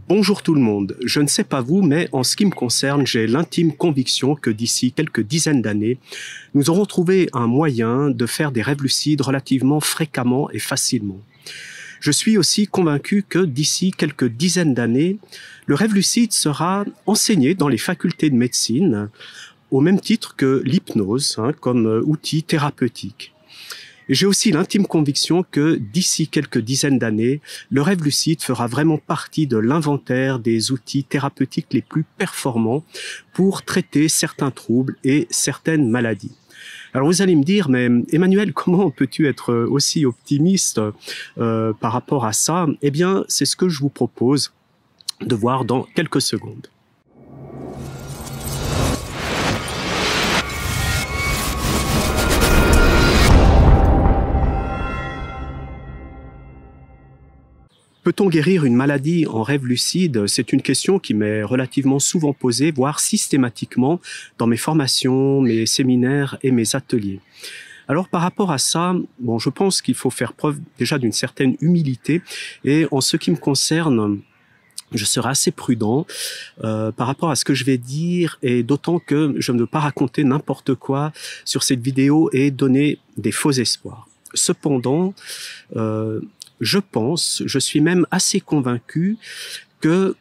Bonjour tout le monde. Je ne sais pas vous, mais en ce qui me concerne, j'ai l'intime conviction que d'ici quelques dizaines d'années, nous aurons trouvé un moyen de faire des rêves lucides relativement fréquemment et facilement. Je suis aussi convaincu que d'ici quelques dizaines d'années, le rêve lucide sera enseigné dans les facultés de médecine au même titre que l'hypnose, comme outil thérapeutique. Et j'ai aussi l'intime conviction que d'ici quelques dizaines d'années, le rêve lucide fera vraiment partie de l'inventaire des outils thérapeutiques les plus performants pour traiter certains troubles et certaines maladies. Alors vous allez me dire, mais Emmanuel, comment peux-tu être aussi optimiste par rapport à ça? Eh bien, c'est ce que je vous propose de voir dans quelques secondes. Peut-on guérir une maladie en rêve lucide? C'est une question qui m'est relativement souvent posée, voire systématiquement, dans mes formations, mes séminaires et mes ateliers. Alors par rapport à ça, bon, je pense qu'il faut faire preuve déjà d'une certaine humilité, et en ce qui me concerne, je serai assez prudent par rapport à ce que je vais dire, et d'autant que je ne veux pas raconter n'importe quoi sur cette vidéo et donner des faux espoirs. Cependant, je suis même assez convaincu que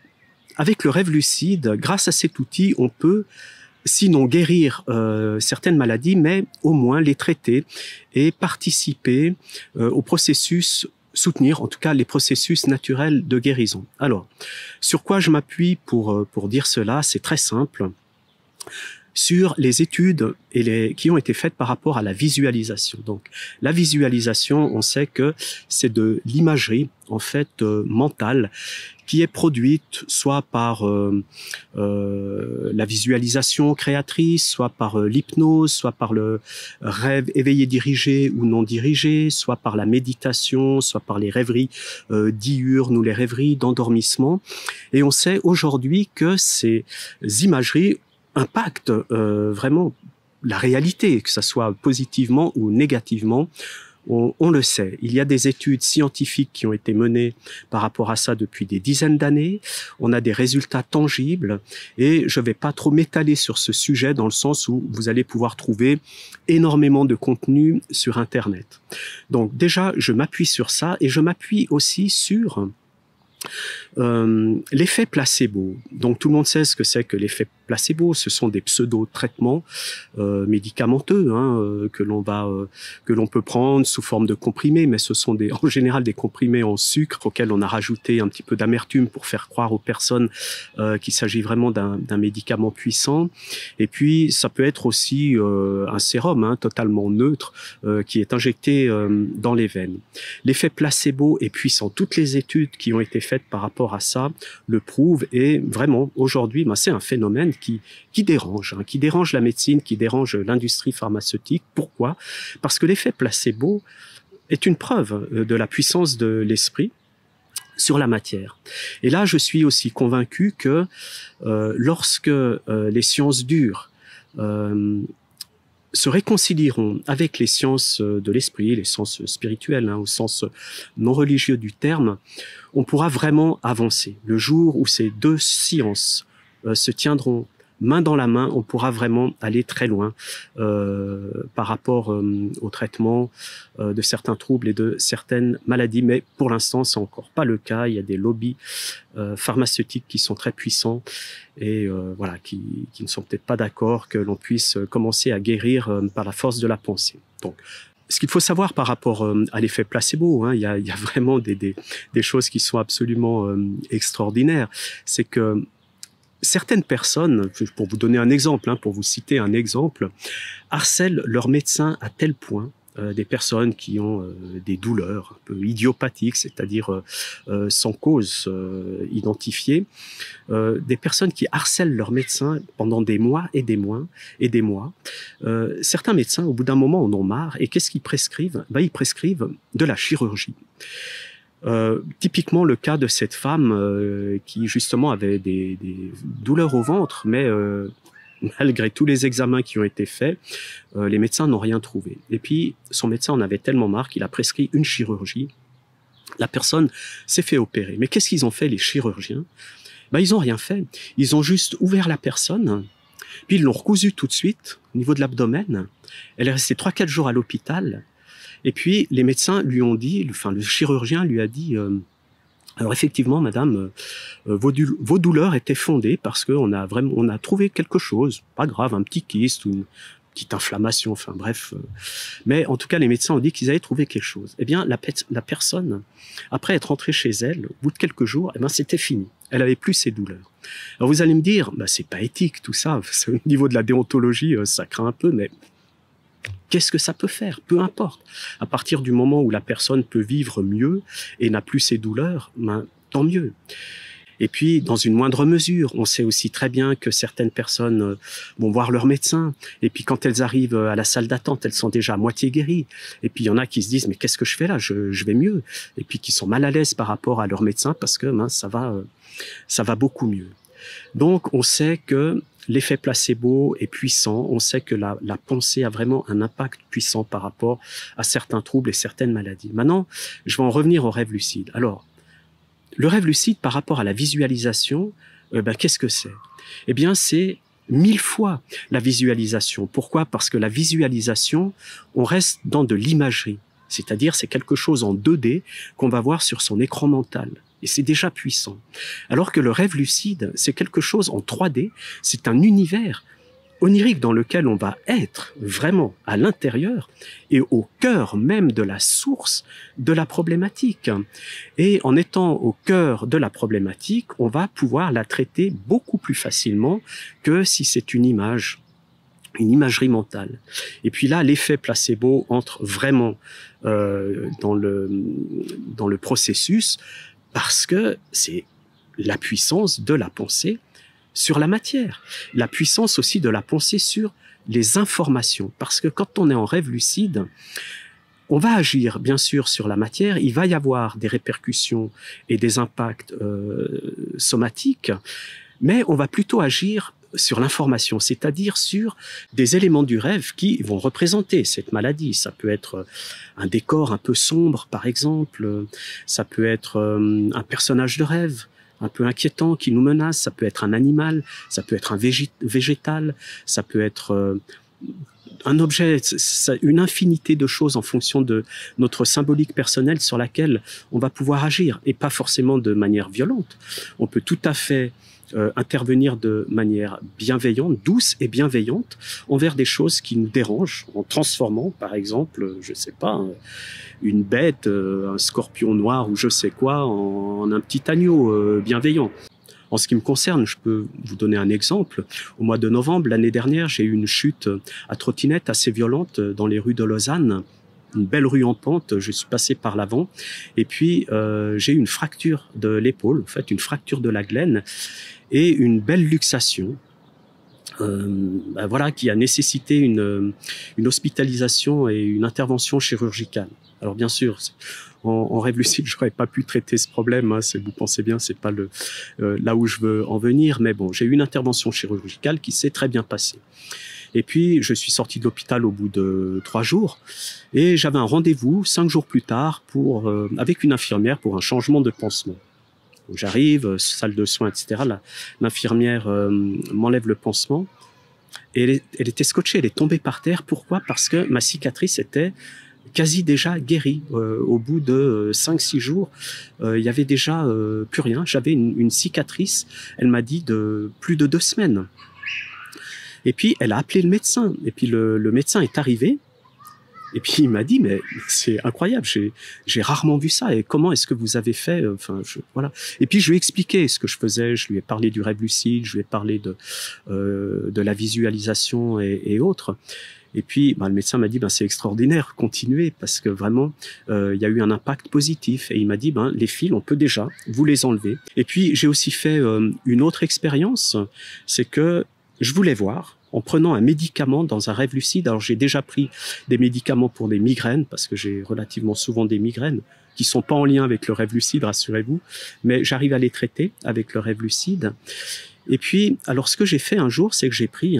avec le rêve lucide, grâce à cet outil, on peut, sinon guérir certaines maladies, mais au moins les traiter et participer au processus, soutenir en tout cas les processus naturels de guérison. Alors, sur quoi je m'appuie pour dire cela? C'est très simple. Sur les études qui ont été faites par rapport à la visualisation. Donc, la visualisation, on sait que c'est de l'imagerie, en fait, mentale, qui est produite soit par la visualisation créatrice, soit par l'hypnose, soit par le rêve éveillé dirigé ou non dirigé, soit par la méditation, soit par les rêveries diurnes ou les rêveries d'endormissement. Et on sait aujourd'hui que ces imageries impacte vraiment la réalité, que ça soit positivement ou négativement, on le sait. Il y a des études scientifiques qui ont été menées par rapport à ça depuis des dizaines d'années. On a des résultats tangibles et je ne vais pas trop m'étaler sur ce sujet dans le sens où vous allez pouvoir trouver énormément de contenu sur Internet. Donc déjà, je m'appuie sur ça et je m'appuie aussi sur l'effet placebo. Donc tout le monde sait ce que c'est que l'effet placebo. Ce sont des pseudo-traitements médicamenteux que l'on peut prendre sous forme de comprimés, mais ce sont en général des comprimés en sucre auxquels on a rajouté un petit peu d'amertume pour faire croire aux personnes qu'il s'agit vraiment d'un médicament puissant. Et puis ça peut être aussi un sérum totalement neutre qui est injecté dans les veines. L'effet placebo est puissant. Toutes les études qui ont été faites par rapport à ça le prouvent, et vraiment aujourd'hui c'est un phénomène qui dérange la médecine, qui dérange l'industrie pharmaceutique. Pourquoi? Parce que l'effet placebo est une preuve de la puissance de l'esprit sur la matière. Et là, je suis aussi convaincu que lorsque les sciences dures se réconcilieront avec les sciences de l'esprit, les sciences spirituelles, au sens non religieux du terme, on pourra vraiment avancer. Le jour où ces deux sciences se tiendront main dans la main, on pourra vraiment aller très loin par rapport au traitement de certains troubles et de certaines maladies. Mais pour l'instant, c'est encore pas le cas. Il y a des lobbies pharmaceutiques qui sont très puissants et voilà, qui ne sont peut-être pas d'accord que l'on puisse commencer à guérir par la force de la pensée. Donc, ce qu'il faut savoir par rapport à l'effet placebo, il y a vraiment des choses qui sont absolument extraordinaires. C'est que certaines personnes, pour vous donner un exemple, pour vous citer un exemple, harcèlent leur médecin à tel point, des personnes qui ont des douleurs un peu idiopathiques, c'est-à-dire sans cause identifiée, des personnes qui harcèlent leur médecin pendant des mois et des mois et des mois. Certains médecins, au bout d'un moment, en ont marre, et qu'est-ce qu'ils prescrivent? Ils prescrivent de la chirurgie. Typiquement le cas de cette femme qui justement avait des douleurs au ventre, mais malgré tous les examens qui ont été faits, les médecins n'ont rien trouvé. Et puis son médecin en avait tellement marre qu'il a prescrit une chirurgie La personne s'est fait opérer. Mais qu'est-ce qu'ils ont fait, les chirurgiens? Ben, ils n'ont rien fait. Ils ont juste ouvert la personne, puis ils l'ont recousue tout de suite au niveau de l'abdomen. Elle est restée 3-4 jours à l'hôpital. Et puis les médecins lui ont dit, enfin le chirurgien lui a dit, alors effectivement, madame, vos douleurs étaient fondées parce qu'on a vraiment, on a trouvé quelque chose, pas grave, un petit kyste ou une petite inflammation, enfin bref. Mais en tout cas, les médecins ont dit qu'ils avaient trouvé quelque chose. Eh bien, la personne, après être rentrée chez elle, au bout de quelques jours, eh bien, c'était fini. Elle avait plus ses douleurs. Alors vous allez me dire, bah, c'est pas éthique tout ça. Au niveau de la déontologie, ça craint un peu, mais qu'est-ce que ça peut faire? Peu importe. À partir du moment où la personne peut vivre mieux et n'a plus ses douleurs, ben, tant mieux. Et puis, dans une moindre mesure, on sait aussi très bien que certaines personnes vont voir leur médecin. Et puis, quand elles arrivent à la salle d'attente, elles sont déjà à moitié guéries. Et puis, il y en a qui se disent, mais qu'est-ce que je fais là? Je vais mieux. Et puis, qui sont mal à l'aise par rapport à leur médecin parce que ben, ça va beaucoup mieux. Donc, on sait que l'effet placebo est puissant. On sait que la pensée a vraiment un impact puissant par rapport à certains troubles et certaines maladies. Maintenant, je vais en revenir au rêve lucide. Alors, le rêve lucide par rapport à la visualisation, qu'est-ce que c'est? Eh bien, c'est 1000 fois la visualisation. Pourquoi? Parce que la visualisation, on reste dans de l'imagerie. C'est-à-dire, c'est quelque chose en 2D qu'on va voir sur son écran mental. Et c'est déjà puissant. Alors que le rêve lucide, c'est quelque chose en 3D, c'est un univers onirique dans lequel on va être vraiment à l'intérieur et au cœur même de la source de la problématique. Et en étant au cœur de la problématique, on va pouvoir la traiter beaucoup plus facilement que si c'est une imagerie mentale. Et puis là, l'effet placebo entre vraiment dans le processus parce que c'est la puissance de la pensée sur la matière, la puissance aussi de la pensée sur les informations. Parce que quand on est en rêve lucide, on va agir bien sûr sur la matière, il va y avoir des répercussions et des impacts somatiques, mais on va plutôt agir sur l'information, c'est-à-dire sur des éléments du rêve qui vont représenter cette maladie. Ça peut être un décor un peu sombre, par exemple, ça peut être un personnage de rêve, un peu inquiétant qui nous menace, ça peut être un animal, ça peut être un végétal, ça peut être un objet, une infinité de choses en fonction de notre symbolique personnelle sur laquelle on va pouvoir agir, et pas forcément de manière violente. On peut tout à fait intervenir de manière bienveillante, douce et bienveillante envers des choses qui nous dérangent, en transformant, par exemple, je sais pas, une bête, un scorpion noir ou je sais quoi, en un petit agneau bienveillant. En ce qui me concerne, je peux vous donner un exemple. Au mois de novembre, l'année dernière, j'ai eu une chute à trottinette assez violente dans les rues de Lausanne. Une belle rue en pente, je suis passé par l'avant. Et puis, j'ai eu une fracture de l'épaule, en fait, une fracture de la glène et une belle luxation. Voilà, qui a nécessité une hospitalisation et une intervention chirurgicale. Alors bien sûr, en rêve lucide, je n'aurais pas pu traiter ce problème. Hein, vous pensez bien, c'est pas là où je veux en venir. Mais bon, j'ai eu une intervention chirurgicale qui s'est très bien passée. Et puis, je suis sorti de l'hôpital au bout de 3 jours et j'avais un rendez-vous 5 jours plus tard avec une infirmière pour un changement de pansement. J'arrive, salle de soins, etc. L'infirmière m'enlève le pansement et elle était scotchée, elle est tombée par terre. Pourquoi? Parce que ma cicatrice était quasi déjà guérie. Au bout de 5-6 jours, il y avait déjà plus rien. J'avais une cicatrice, elle m'a dit, de plus de 2 semaines. Et puis, elle a appelé le médecin. Et puis, le médecin est arrivé. Et puis, il m'a dit, mais c'est incroyable, j'ai rarement vu ça. Et comment est-ce que vous avez fait? Enfin, voilà. Et puis, je lui ai expliqué ce que je faisais. Je lui ai parlé du rêve lucide. Je lui ai parlé de la visualisation et autres. Et puis, le médecin m'a dit, c'est extraordinaire, continuez, parce que vraiment, il y a eu un impact positif. Et il m'a dit, les fils, on peut déjà vous les enlever. Et puis, j'ai aussi fait une autre expérience, c'est que je voulais voir, en prenant un médicament dans un rêve lucide. Alors, j'ai déjà pris des médicaments pour des migraines, parce que j'ai relativement souvent des migraines, qui sont pas en lien avec le rêve lucide, rassurez-vous, mais j'arrive à les traiter avec le rêve lucide. Et puis, alors, ce que j'ai fait un jour, c'est que j'ai pris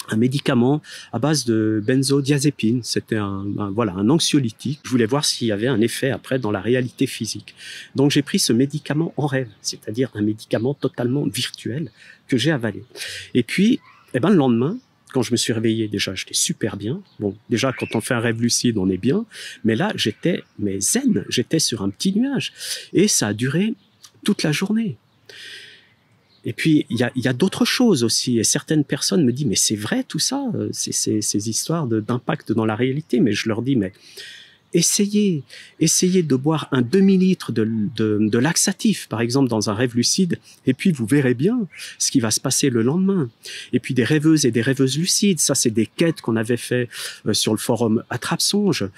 un médicament à base de benzodiazépine. C'était voilà, un anxiolytique. Je voulais voir s'il y avait un effet après dans la réalité physique. Donc j'ai pris ce médicament en rêve, c'est-à-dire un médicament totalement virtuel que j'ai avalé. Et puis, le lendemain, quand je me suis réveillé, déjà, j'étais super bien. Bon, déjà, quand on fait un rêve lucide, on est bien. Mais là, j'étais zen. J'étais sur un petit nuage. Et ça a duré toute la journée. Et puis, il y a d'autres choses aussi. Et certaines personnes me disent, mais c'est vrai tout ça, ces histoires d'impact dans la réalité. Mais je leur dis, mais essayez de boire un demi-litre de laxatif, par exemple, dans un rêve lucide, et puis vous verrez bien ce qui va se passer le lendemain. Et puis des rêveuses et des rêveuses lucides, ça c'est des quêtes qu'on avait fait sur le forum Attrape-Songe,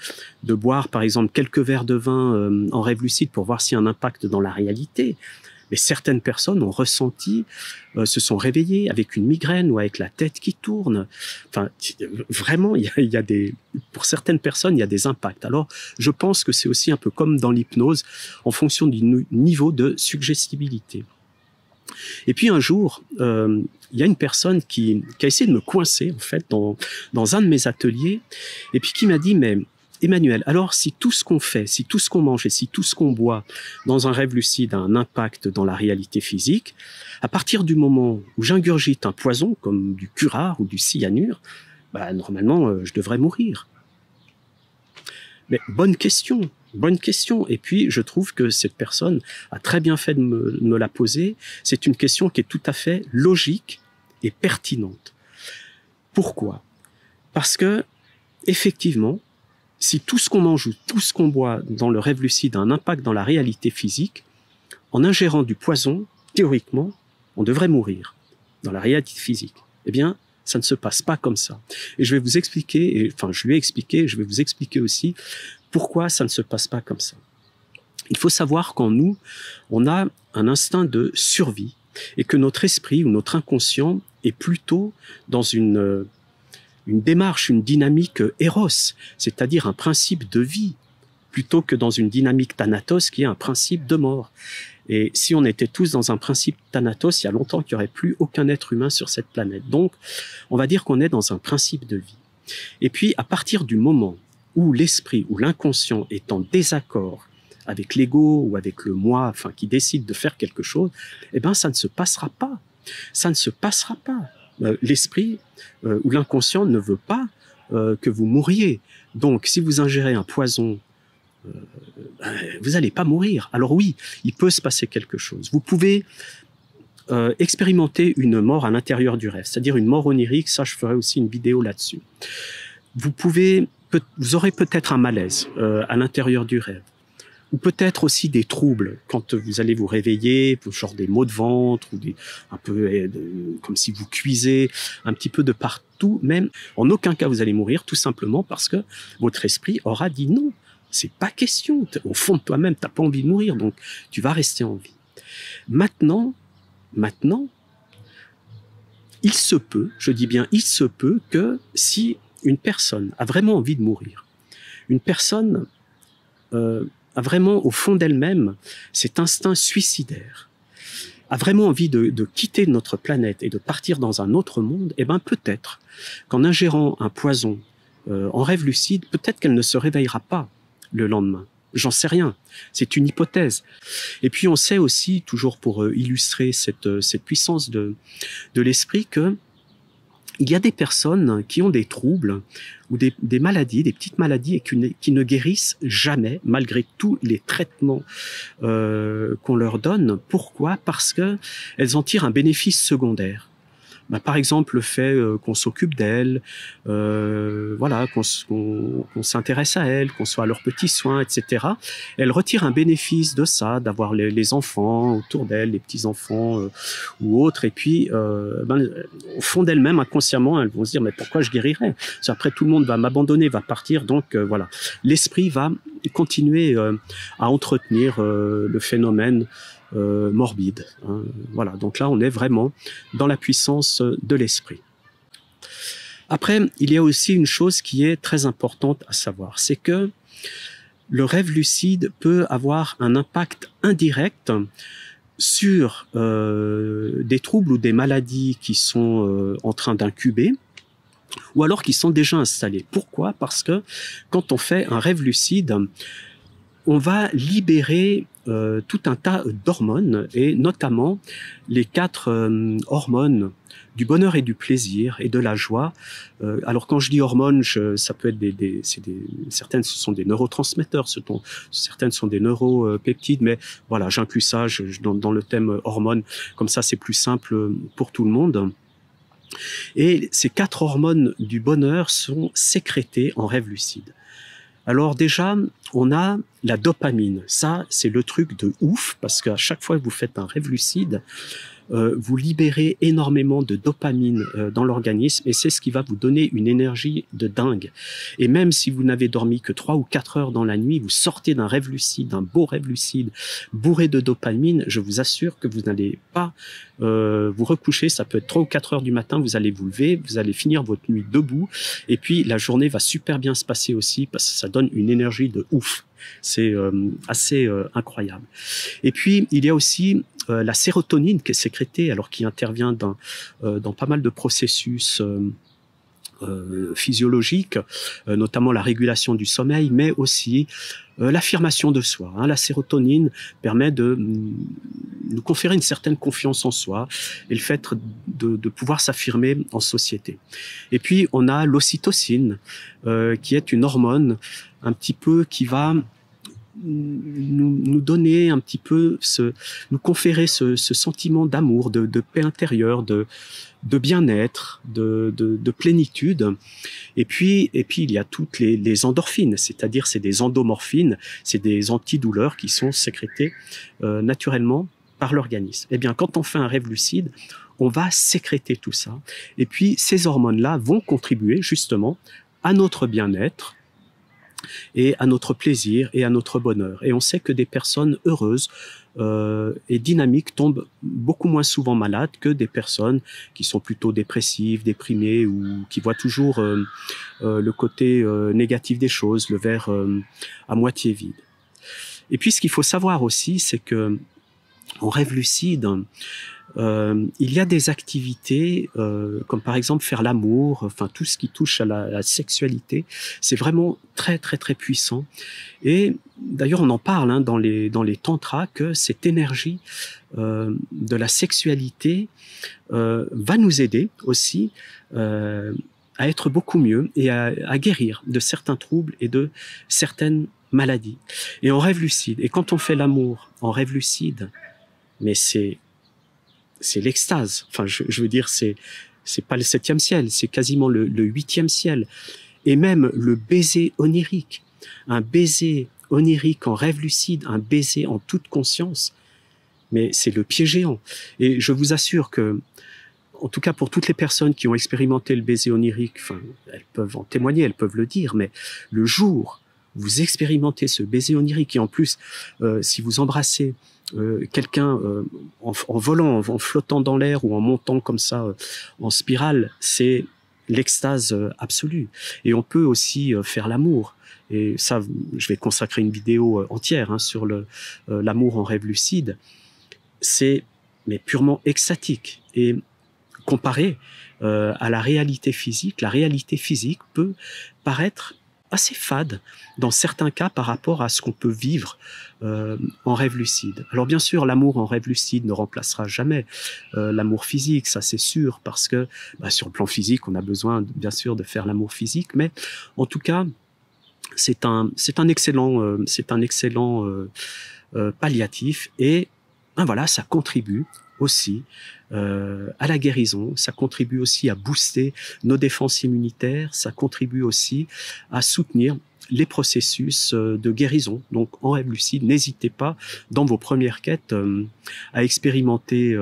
de boire par exemple quelques verres de vin en rêve lucide pour voir s'il y a un impact dans la réalité. Mais certaines personnes ont ressenti, se sont réveillées avec une migraine ou avec la tête qui tourne. Enfin, vraiment, il y a des, pour certaines personnes, il y a des impacts. Alors, je pense que c'est aussi un peu comme dans l'hypnose, en fonction du niveau de suggestibilité. Et puis un jour, il y a une personne qui a essayé de me coincer, en fait, dans un de mes ateliers, et puis qui m'a dit, mais Emmanuel, alors si tout ce qu'on fait, si tout ce qu'on mange et si tout ce qu'on boit dans un rêve lucide a un impact dans la réalité physique, à partir du moment où j'ingurgite un poison comme du curare ou du cyanure, normalement je devrais mourir. Mais bonne question. Et puis je trouve que cette personne a très bien fait de me la poser. C'est une question qui est tout à fait logique et pertinente. Pourquoi? Parce que effectivement, si tout ce qu'on mange ou tout ce qu'on boit dans le rêve lucide a un impact dans la réalité physique, en ingérant du poison, théoriquement, on devrait mourir dans la réalité physique. Eh bien, ça ne se passe pas comme ça. Et je vais vous expliquer, je lui ai expliqué, je vais vous expliquer aussi pourquoi ça ne se passe pas comme ça. Il faut savoir qu'en nous, on a un instinct de survie et que notre esprit ou notre inconscient est plutôt dans une démarche, une dynamique éros, c'est-à-dire un principe de vie, plutôt que dans une dynamique thanatos qui est un principe de mort. Et si on était tous dans un principe thanatos, il y a longtemps qu'il n'y aurait plus aucun être humain sur cette planète. Donc, on va dire qu'on est dans un principe de vie. Et puis, à partir du moment où l'esprit ou l'inconscient est en désaccord avec l'ego ou avec le moi, qui décide de faire quelque chose, ça ne se passera pas. Ça ne se passera pas. L'esprit ou l'inconscient ne veut pas que vous mouriez. Donc, si vous ingérez un poison, vous n'allez pas mourir. Alors oui, il peut se passer quelque chose. Vous pouvez expérimenter une mort à l'intérieur du rêve, c'est-à-dire une mort onirique. Ça, je ferai aussi une vidéo là-dessus. Vous aurez peut-être un malaise à l'intérieur du rêve. Ou peut-être aussi des troubles quand vous allez vous réveiller, genre des maux de ventre ou un peu comme si vous cuisez un petit peu de partout. Même en aucun cas vous allez mourir, tout simplement parce que votre esprit aura dit non, c'est pas question. Au fond de toi-même, t'as pas envie de mourir, donc tu vas rester en vie. Maintenant, il se peut, je dis bien il se peut que si une personne a vraiment envie de mourir, une personne a vraiment au fond d'elle-même cet instinct suicidaire, a vraiment envie de quitter notre planète et de partir dans un autre monde, peut-être qu'en ingérant un poison en rêve lucide, peut-être qu'elle ne se réveillera pas le lendemain. J'en sais rien, c'est une hypothèse. Et puis on sait aussi, toujours pour illustrer cette puissance de l'esprit, que il y a des personnes qui ont des troubles ou des maladies, des petites maladies, et qui ne guérissent jamais, malgré tous les traitements qu'on leur donne. Pourquoi? Parce que elles en tirent un bénéfice secondaire. Par exemple, le fait qu'on s'occupe d'elles, qu'on s'intéresse à elles, qu'on soit à leurs petits soins, etc. Elles retirent un bénéfice de ça, d'avoir les enfants autour d'elles, les petits-enfants ou autres. Et puis, au fond d'elles-mêmes, inconsciemment, elles vont se dire, mais pourquoi je guérirais? Parce qu'après, tout le monde va m'abandonner, va partir. Donc, voilà. L'esprit va continuer à entretenir le phénomène morbide. Voilà, donc là, on est vraiment dans la puissance de l'esprit. Après, il y a aussi une chose qui est très importante à savoir, c'est que le rêve lucide peut avoir un impact indirect sur des troubles ou des maladies qui sont en train d'incuber, ou alors qui sont déjà installés. Pourquoi? Parce que quand on fait un rêve lucide, on va libérer tout un tas d'hormones, et notamment les 4 hormones du bonheur et du plaisir et de la joie. Alors quand je dis hormones, ça peut être certaines ce sont des neurotransmetteurs, certaines sont des neuropeptides, mais voilà, j'inclus ça dans le thème hormones, comme ça c'est plus simple pour tout le monde. Et ces 4 hormones du bonheur sont sécrétées en rêve lucide. Alors déjà, on a la dopamine. Ça, c'est le truc de ouf, parce qu'à chaque fois que vous faites un rêve lucide, vous libérez énormément de dopamine dans l'organisme, et c'est ce qui va vous donner une énergie de dingue. Et même si vous n'avez dormi que 3 ou 4 heures dans la nuit, vous sortez d'un rêve lucide, d'un beau rêve lucide, bourré de dopamine, je vous assure que vous n'allez pas vous recoucher, ça peut être 3 ou 4 heures du matin, vous allez vous lever, vous allez finir votre nuit debout, et puis la journée va super bien se passer aussi, parce que ça donne une énergie de ouf. C'est assez incroyable. Et puis, il y a aussi la sérotonine qui est sécrétée, alors qui intervient dans pas mal de processus physiologiques, notamment la régulation du sommeil, mais aussi l'affirmation de soi. La sérotonine permet de nous conférer une certaine confiance en soi et le fait de pouvoir s'affirmer en société. Et puis, on a l'ocytocine, qui est une hormone un petit peu qui va nous donner un petit peu, nous conférer ce sentiment d'amour, de paix intérieure, de bien-être, de plénitude. Et puis il y a toutes les endorphines, c'est-à-dire c'est des endomorphines, c'est des antidouleurs qui sont sécrétées naturellement par l'organisme. Eh bien, quand on fait un rêve lucide, on va sécréter tout ça. Et puis ces hormones-là vont contribuer justement à notre bien-être, et à notre plaisir et à notre bonheur. Et on sait que des personnes heureuses et dynamiques tombent beaucoup moins souvent malades que des personnes qui sont plutôt dépressives, déprimées, ou qui voient toujours le côté négatif des choses, le verre à moitié vide. Et puis ce qu'il faut savoir aussi, c'est que en rêve lucide, il y a des activités comme par exemple faire l'amour, enfin tout ce qui touche à la sexualité, c'est vraiment très très très puissant. Et d'ailleurs on en parle dans les tantras, que cette énergie de la sexualité va nous aider aussi à être beaucoup mieux et à guérir de certains troubles et de certaines maladies. Et en rêve lucide, et quand on fait l'amour en rêve lucide, mais c'est l'extase. Enfin, je veux dire, c'est pas le 7e ciel, c'est quasiment le 8e ciel. Et même le baiser onirique. Un baiser onirique en rêve lucide, un baiser en toute conscience. Mais c'est le pied géant. Et je vous assure que, en tout cas pour toutes les personnes qui ont expérimenté le baiser onirique, enfin, elles peuvent en témoigner, elles peuvent le dire, mais le jour où vous expérimentez ce baiser onirique, et en plus, si vous embrassez quelqu'un en volant, en flottant dans l'air, ou en montant comme ça en spirale, c'est l'extase absolue. Et on peut aussi faire l'amour. Et ça, je vais consacrer une vidéo entière sur l'amour en rêve lucide. C'est mais purement extatique. Et comparé à la réalité physique peut paraître assez fade dans certains cas par rapport à ce qu'on peut vivre en rêve lucide. Alors bien sûr, l'amour en rêve lucide ne remplacera jamais l'amour physique, ça c'est sûr, parce que sur le plan physique, on a besoin bien sûr de faire l'amour physique, mais en tout cas, c'est un excellent palliatif, et voilà, ça contribue aussi à la guérison, ça contribue aussi à booster nos défenses immunitaires, ça contribue aussi à soutenir les processus de guérison. Donc en rêve lucide, n'hésitez pas dans vos premières quêtes à expérimenter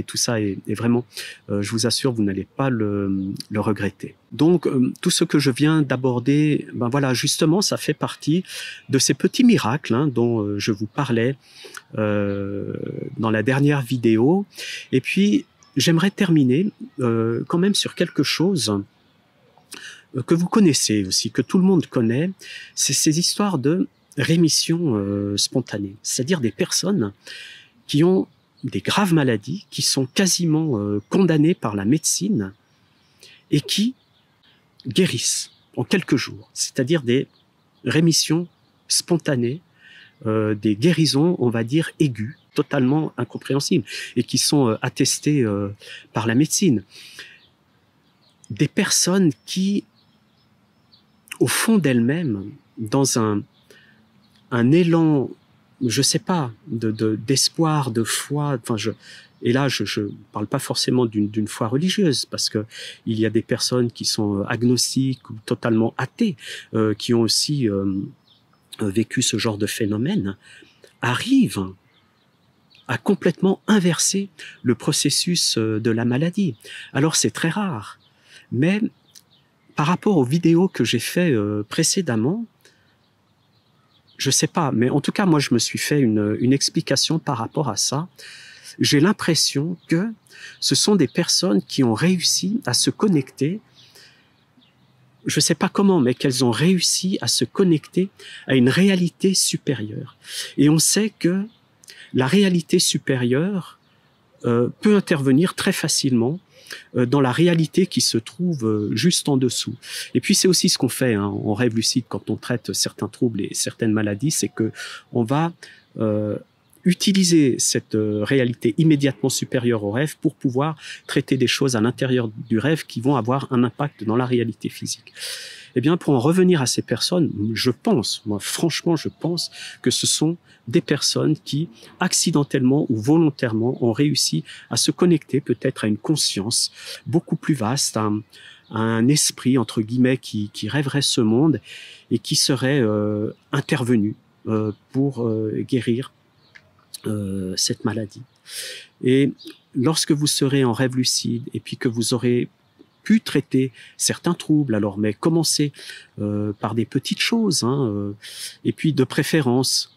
tout ça, et vraiment, je vous assure, vous n'allez pas le regretter. Donc tout ce que je viens d'aborder, voilà, justement, ça fait partie de ces petits miracles dont je vous parlais dans la dernière vidéo. Et puis j'aimerais terminer quand même sur quelque chose que vous connaissez aussi, que tout le monde connaît, c'est ces histoires de rémission spontanée. C'est-à-dire des personnes qui ont des graves maladies, qui sont quasiment condamnées par la médecine, et qui guérissent en quelques jours, c'est-à-dire des rémissions spontanées, des guérisons, on va dire, aiguës, totalement incompréhensibles, et qui sont attestées par la médecine. Des personnes qui, au fond d'elles-mêmes, dans un élan, je sais pas, d'espoir, de foi, enfin et là je parle pas forcément d'une foi religieuse, parce que il y a des personnes qui sont agnostiques ou totalement athées, qui ont aussi vécu ce genre de phénomène, arrivent à complètement inverser le processus de la maladie. Alors c'est très rare, mais par rapport aux vidéos que j'ai fait précédemment, je sais pas, mais en tout cas, moi, je me suis fait une explication par rapport à ça. J'ai l'impression que ce sont des personnes qui ont réussi à se connecter, je sais pas comment, mais qu'elles ont réussi à se connecter à une réalité supérieure. Et on sait que la réalité supérieure peut intervenir très facilement dans la réalité qui se trouve juste en dessous. Et puis c'est aussi ce qu'on fait en rêve lucide quand on traite certains troubles et certaines maladies, c'est que on va utiliser cette réalité immédiatement supérieure au rêve pour pouvoir traiter des choses à l'intérieur du rêve qui vont avoir un impact dans la réalité physique. Eh bien, pour en revenir à ces personnes, je pense, moi franchement, je pense que ce sont des personnes qui, accidentellement ou volontairement, ont réussi à se connecter peut-être à une conscience beaucoup plus vaste, à un esprit, entre guillemets, qui rêverait ce monde et qui serait intervenu pour guérir cette maladie. Et lorsque vous serez en rêve lucide et puis que vous aurez pu traiter certains troubles, alors mais commencez par des petites choses, et puis de préférence,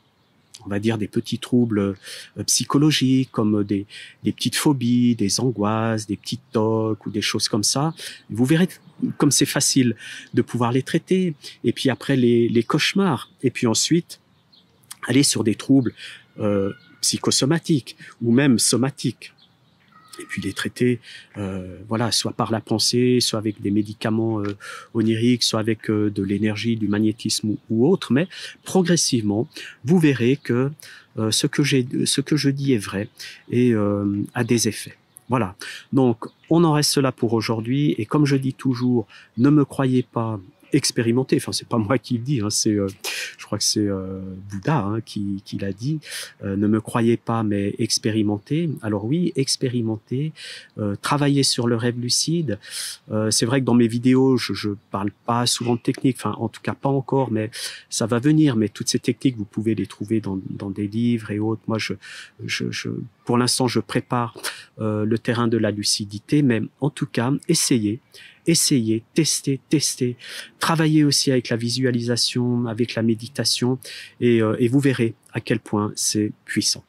on va dire des petits troubles psychologiques comme des petites phobies, des angoisses, des petites tocs ou des choses comme ça. Vous verrez comme c'est facile de pouvoir les traiter. Et puis après les cauchemars. Et puis ensuite, aller sur des troubles psychosomatiques ou même somatiques. Et puis les traiter, voilà, soit par la pensée, soit avec des médicaments oniriques, soit avec de l'énergie, du magnétisme ou autre. Mais progressivement, vous verrez que ce que je dis est vrai et a des effets. Voilà. Donc, on en reste là pour aujourd'hui. Et comme je dis toujours, ne me croyez pas, expérimenter. Enfin, c'est pas moi qui le dis, c'est, je crois que c'est Bouddha qui l'a dit. Ne me croyez pas, mais expérimentez. Alors oui, expérimentez, travaillez sur le rêve lucide. C'est vrai que dans mes vidéos, je parle pas souvent de techniques, enfin, en tout cas pas encore, mais ça va venir. Mais toutes ces techniques, vous pouvez les trouver dans des livres et autres. Moi, pour l'instant, je prépare le terrain de la lucidité, mais en tout cas, essayez, testez, travaillez aussi avec la visualisation, avec la méditation, et vous verrez à quel point c'est puissant.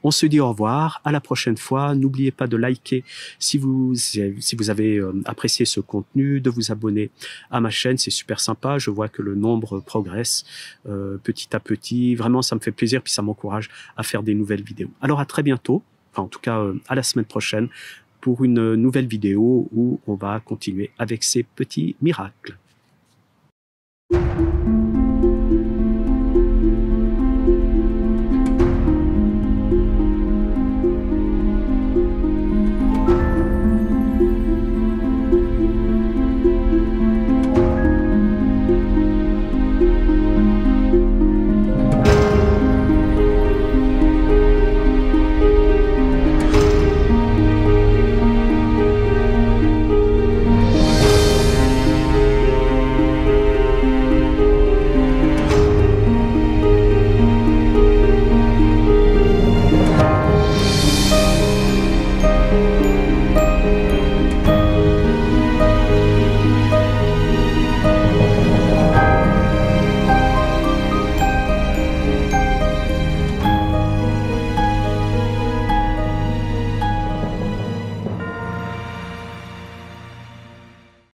On se dit au revoir, à la prochaine fois. N'oubliez pas de liker si vous avez apprécié ce contenu, de vous abonner à ma chaîne, c'est super sympa. Je vois que le nombre progresse petit à petit. Vraiment, ça me fait plaisir, puis ça m'encourage à faire des nouvelles vidéos. Alors à très bientôt, enfin en tout cas à la semaine prochaine, pour une nouvelle vidéo où on va continuer avec ces petits miracles.